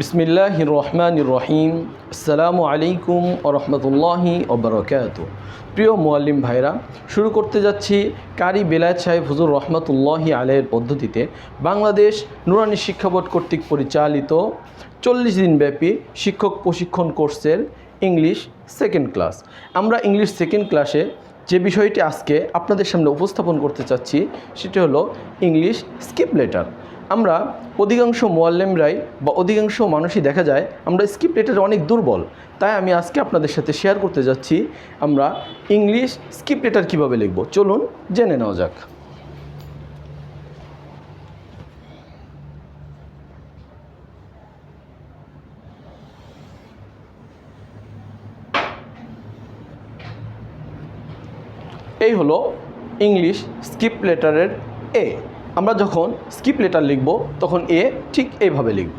বিসমিল্লাহির রহমানির রহিম। আসসালামু আলাইকুম ওয়া রাহমাতুল্লাহি ওয়া বারাকাতুহু। প্রিয় মুআল্লিম ভাইরা, শুরু করতে যাচ্ছি কারি বেলায়েত সাহেব হুজুর রহমাতুল্লাহি আলাইহির পদ্ধতিতে বাংলাদেশ নুরানি শিক্ষা বোর্ড কর্তৃক পরিচালিত 40 দিনব্যাপী শিক্ষক প্রশিক্ষণ কোর্সের ইংলিশ সেকেন্ড ক্লাস। আমরা ইংলিশ সেকেন্ড ক্লাসে যে বিষয়টি আজকে আপনাদের সামনে উপস্থাপন করতে চাচ্ছি সেটি হলো ইংলিশ স্কিপ লেটার। আমরা অধিকাংশ মুআল্লিমরাই বা অধিকাংশ মানুষই দেখা যায় আমরা স্কিপ লেটারে অনেক দুর্বল। তাই আমি আজকে আপনাদের সাথে শেয়ার করতে যাচ্ছি আমরা ইংলিশ স্কিপ লেটার কীভাবে লিখব। চলুন জেনে নেওয়া যাক। এই হলো ইংলিশ স্কিপ লেটারের এ। আমরা যখন স্কিপ লেটার লিখব তখন এ ঠিক এইভাবে লিখব।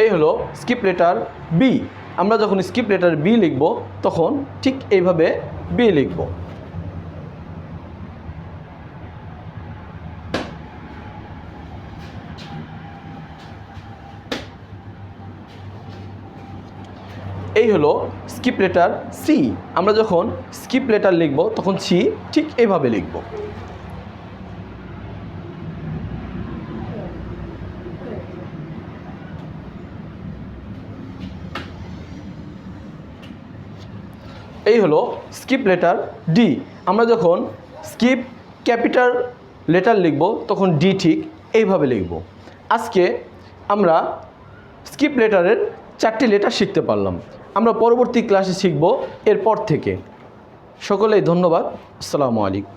এই হলো স্কিপ লেটার বি। আমরা যখন স্কিপ লেটার বি লিখব তখন ঠিক এইভাবে বি লিখব। এই হলো স্কিপ লেটার সি। আমরা যখন স্কিপ লেটার লিখব তখন সি ঠিক এইভাবে লিখব। এই হলো স্কিপ লেটার ডি। আমরা যখন স্কিপ ক্যাপিটাল লেটার লিখব তখন ডি ঠিক এইভাবে লিখব। আজকে আমরা স্কিপ লেটারের 4টি লেটার শিখতে পারলাম। আমরা পরবর্তী ক্লাসে শিখব এরপর থেকে। সকলেই ধন্যবাদ। আসসালামু আলাইকুম।